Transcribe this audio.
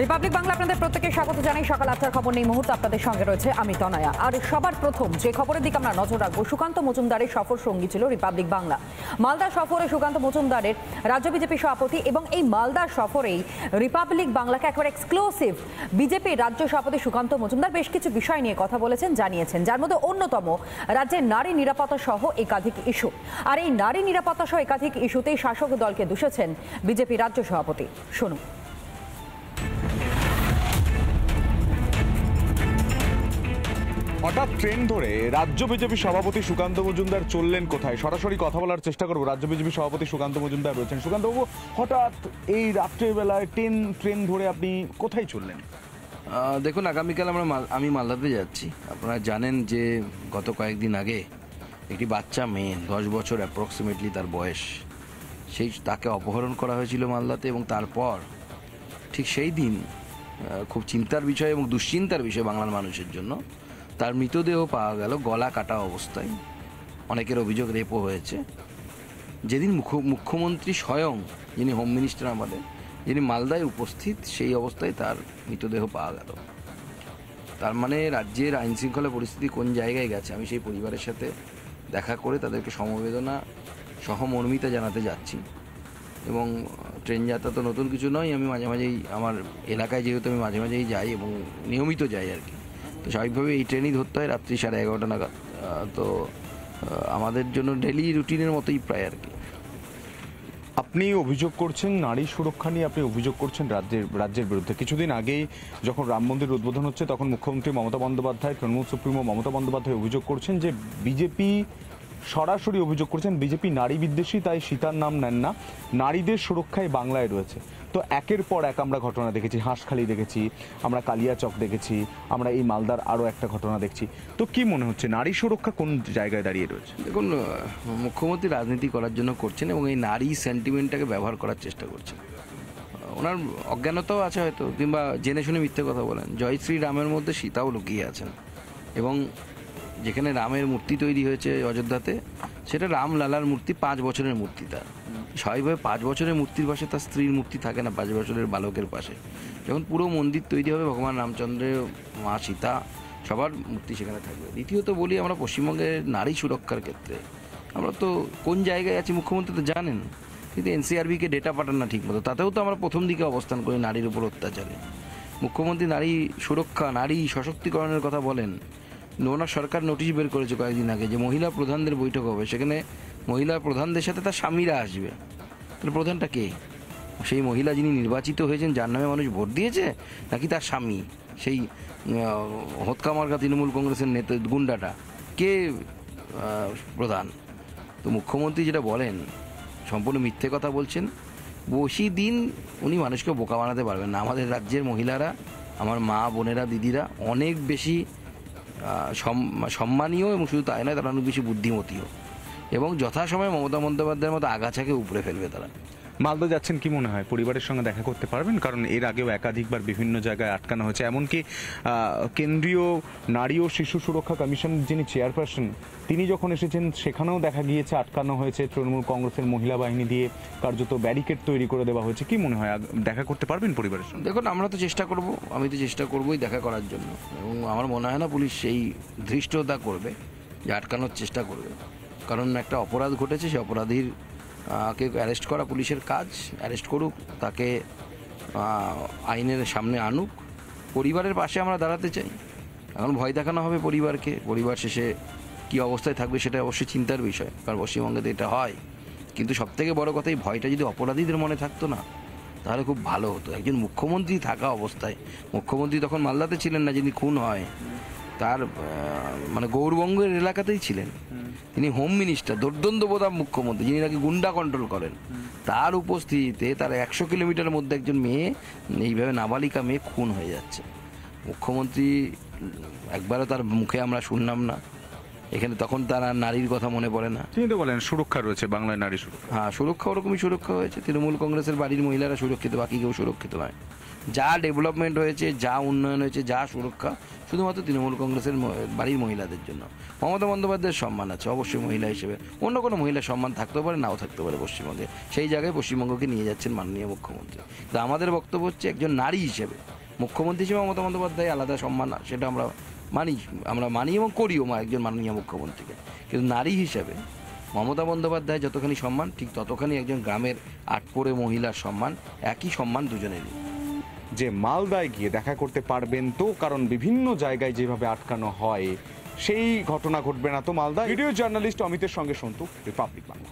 Republic Bangla আপনাদের প্রত্যেককে স্বাগত জানাই। সকাল ৮টার খবর নেই মুহূর্তে আপনাদের সঙ্গে রয়েছে আমি তনয়া। আর সবার প্রথম যে খবরের দিকে আমরা নজর রাখবো, সুকান্ত মজুমদারের সফর সঙ্গী ছিল রিপাবলিক বাংলা। মালদা সফরে সুকান্ত মজুমদারের রাজ্য বিজেপি সভাপতি, এবং এই মালদা সফরেই রিপাবলিক বাংলাকে একবার এক্সক্লুসিভ বিজেপি রাজ্য সভাপতি সুকান্ত মজুমদার বেশ কিছু বিষয় নিয়ে কথা বলেছেন, জানিয়েছেন, যার মধ্যে অন্যতম রাজ্যের নারী নিরাপত্তা সহ একাধিক ইস্যু। আর এই নারী নিরাপত্তা সহ একাধিক ইস্যুতেই শাসক দলকে দুষেছেন বিজেপি রাজ্য সভাপতি। শুনুন। হঠাৎ ট্রেন ধরে রাজ্য বিজেপি সভাপতি সুকান্ত মজুমদার চললেন কোথায়? সরাসরি কথা বলার চেষ্টা করবো। রাজ্য বিজেপি সভাপতি সুকান্ত মজুমদার রয়েছেন। সুকান্তবাবু, হঠাৎ এই রাত্রের বেলায় ট্রেন ধরে আপনি কোথায় চললেন? দেখুন, আগামীকাল আমি মালদাতে যাচ্ছি। আপনারা জানেন যে গত কয়েকদিন আগে একটি বাচ্চা মেয়ে, 10 বছর অ্যাপ্রক্সিমেটলি তার বয়স, তাকে অপহরণ করা হয়েছিল মালদাতে। এবং তারপর ঠিক সেই দিন খুব চিন্তার বিষয় এবং দুশ্চিন্তার বিষয় বাংলার মানুষের জন্য, তার মৃতদেহ পাওয়া গেল গলা কাটা অবস্থায়। অনেকের অভিযোগ রেপও হয়েছে। যেদিন মুখ্যমন্ত্রী স্বয়ং, যিনি হোম মিনিস্টার আমাদের, যিনি মালদায় উপস্থিত, সেই অবস্থায় তার মৃতদেহ পাওয়া গেল। তার মানে রাজ্যের আইনশৃঙ্খলা পরিস্থিতি কোন জায়গায় গেছে। আমি সেই পরিবারের সাথে দেখা করে তাদেরকে সমবেদনা সহমর্মিতা জানাতে যাচ্ছি। এবং ট্রেন যাত্রা তো নতুন কিছু নয়। আমি মাঝে মাঝেই আমার এলাকায়, যেহেতু আমি মাঝে মাঝেই যাই এবং নিয়মিত যাই আর কি, তো স্বাভাবিকভাবে এই ট্রেনই ধরতে হয় রাত্রি 11:30 নাগাদ। তো আমাদের জন্য ডেলি রুটিনের মতোই প্রায় আর কি। আপনি অভিযোগ করছেন নারী সুরক্ষা নিয়ে, আপনি অভিযোগ করছেন রাজ্যের বিরুদ্ধে। কিছুদিন আগেই যখন রাম মন্দির উদ্বোধন হচ্ছে, তখন মুখ্যমন্ত্রী মমতা বন্দ্যোপাধ্যায়, তৃণমূল সুপ্রিমো মমতা বন্দ্যোপাধ্যায় অভিযোগ করছেন যে বিজেপি, সরাসরি অভিযোগ করছেন বিজেপি নারী বিদ্বেষী, তাই সীতার নাম নেন না, নারীদের সুরক্ষায় বাংলায় রয়েছে। তো একের পর এক আমরা ঘটনা দেখেছি, হাঁসখালি দেখেছি, আমরা কালিয়াচক দেখেছি, আমরা এই মালদার আরও একটা ঘটনা দেখছি। তো কি মনে হচ্ছে নারী সুরক্ষা কোন জায়গায় দাঁড়িয়ে রয়েছে? দেখুন, মুখ্যমন্ত্রী রাজনীতি করার জন্য করছেন এবং এই নারী সেন্টিমেন্টটাকে ব্যবহার করার চেষ্টা করছেন। ওনার অজ্ঞানতাও আছে হয়তো, কিংবা জেনে শুনে মিথ্যে কথা বলেন। জয় শ্রী রামের মধ্যে সীতাও লুকিয়ে আছেন। এবং যেখানে রামের মূর্তি তৈরি হয়েছে অযোধ্যাতে, সেটা রামলালার মূর্তি, 5 বছরের মূর্তি। তার স্বাভাবিকভাবে 5 বছরের মূর্তির পাশে তার স্ত্রীর মূর্তি থাকে না, 5 বছরের বালকের পাশে। যখন পুরো মন্দির তৈরি হবে, ভগবান রামচন্দ্রের, মা সীতা, সবার মূর্তি সেখানে থাকবে। দ্বিতীয়ত বলি, আমরা পশ্চিমবঙ্গের নারী সুরক্ষার ক্ষেত্রে আমরা তো কোন জায়গায় আছি মুখ্যমন্ত্রী তো জানেন, কিন্তু এনসিআরবিকে ডেটা পাঠান না ঠিক মতো। তাতেও তো আমরা প্রথম দিকে অবস্থান করি নারীর উপর অত্যাচারে। মুখ্যমন্ত্রী নারী সুরক্ষা, নারী সশক্তিকরণের কথা বলেন। ওনার সরকার নোটিশ বের করেছে কয়েকদিন আগে যে মহিলা প্রধানদের বৈঠক হবে, সেখানে মহিলা প্রধানদের সাথে তার স্বামীরা আসবে। তাহলে প্রধানটা কে? সেই মহিলা যিনি নির্বাচিত হয়েছেন, যার নামে মানুষ ভোট দিয়েছে, নাকি তার স্বামী, সেই হৎকা মার্কা তৃণমূল কংগ্রেসের নেতা গুন্ডাটা কে প্রধান? তো মুখ্যমন্ত্রী যেটা বলেন সম্পূর্ণ মিথ্যে কথা বলছেন। বেশি দিন উনি মানুষকে বোকা বানাতে পারবেন না। আমাদের রাজ্যের মহিলারা, আমার মা বোনেরা, দিদিরা অনেক বেশি সম্মানীয়, এবং শুধু তাই নয়, তারা অনেক বেশি বুদ্ধিমতীও, এবং যথাসময়ে মমতা বন্দ্যোপাধ্যায়ের মতো আগাছাকে উপড়ে ফেলবে তারা। মালদা যাচ্ছেন, কি মনে হয় পরিবারের সঙ্গে দেখা করতে পারবেন? কারণ এর আগেও একাধিকবার বিভিন্ন জায়গায় আটকানো হয়েছে। এমনকি কেন্দ্রীয় নারী ও শিশু সুরক্ষা কমিশন যিনি চেয়ারপারসন, তিনি যখন এসেছেন, সেখানেও দেখা গিয়েছে আটকানো হয়েছে। তৃণমূল কংগ্রেসের মহিলা বাহিনী দিয়ে কার্যত ব্যারিকেড তৈরি করে দেওয়া হয়েছে। কি মনে হয় দেখা করতে পারবেন পরিবারের সঙ্গে? দেখুন, আমরা তো চেষ্টা করব, আমি তো চেষ্টা করবই দেখা করার জন্য, এবং আমার মনে হয় না পুলিশ সেই ধৃষ্টতা করবে যে আটকানোর চেষ্টা করবে। কারণ একটা অপরাধ ঘটেছে, সেই অপরাধীর কে অ্যারেস্ট করা পুলিশের কাজ। অ্যারেস্ট করুক, তাকে আইনের সামনে আনুক। পরিবারের পাশে আমরা দাঁড়াতে চাই। এখন ভয় দেখানো হবে পরিবারকে, পরিবার শেষে কী অবস্থায় থাকবে সেটা অবশ্যই চিন্তার বিষয়, কারণ পশ্চিমবঙ্গে তো এটা হয়। কিন্তু সবথেকে বড় কথা, এই ভয়টা যদি অপরাধীদের মনে থাকতো না, তাহলে খুব ভালো হতো। একজন মুখ্যমন্ত্রী থাকা অবস্থায়, মুখ্যমন্ত্রী তখন মালদাতে ছিলেন না, যিনি খুন হয়, তার মানে গৌরবঙ্গের এলাকাতেই ছিলেন। তিনি হোম মিনিস্টার, দুর্দণ্ডবোধা মুখ্যমন্ত্রী, যিনি নাকি গুন্ডা কন্ট্রোল করেন, তার উপস্থিতিতে তার 100 কিলোমিটারের মধ্যে একজন মেয়ে, এইভাবে নাবালিকা মেয়ে খুন হয়ে যাচ্ছে। মুখ্যমন্ত্রী একবারও তার মুখে আমরা শুনলাম না এখানে। তখন তার আর নারীর কথা মনে পড়ে না। তিনি তো বলেন সুরক্ষা রয়েছে বাংলায়, নারী সুরক্ষা। হ্যাঁ, সুরক্ষা ওরকমই সুরক্ষা হয়েছে। তৃণমূল কংগ্রেসের বাড়ির মহিলারা সুরক্ষিত, বাকি কেউ সুরক্ষিত নয়। যা ডেভেলপমেন্ট হয়েছে, যা উন্নয়ন হয়েছে, যা সুরক্ষা, শুধুমাত্র তৃণমূল কংগ্রেসের বাড়ির মহিলাদের জন্য। মমতা বন্দ্যোপাধ্যায়ের সম্মান আছে অবশ্যই মহিলা হিসেবে, অন্য কোনো মহিলার সম্মান থাকতেও পারে, নাও থাকতে পারে পশ্চিমবঙ্গে, সেই জায়গায় পশ্চিমবঙ্গকে নিয়ে যাচ্ছেন মাননীয় মুখ্যমন্ত্রী। তো আমাদের বক্তব্য হচ্ছে একজন নারী হিসেবে, মুখ্যমন্ত্রী হিসেবে মমতা বন্দ্যোপাধ্যায় আলাদা সম্মান, সেটা আমরা মানি এবং করিও একজন মাননীয় মুখ্যমন্ত্রীকে, কিন্তু নারী হিসেবে মমতা বন্দ্যোপাধ্যায় যতখানি সম্মান, ঠিক ততখানি একজন গ্রামের আটপোড়ে মহিলার সম্মান, একই সম্মান দুজনেরই। যে মালদায় গিয়ে দেখা করতে পারবেন তো, কারণ বিভিন্ন জায়গায় যেভাবে আটকানো হয় সেই ঘটনা ঘটবে না তো মালদা। ভিডিও জার্নালিস্ট অমিতের সঙ্গে সন্তু, রিপাবলিক বাংলা।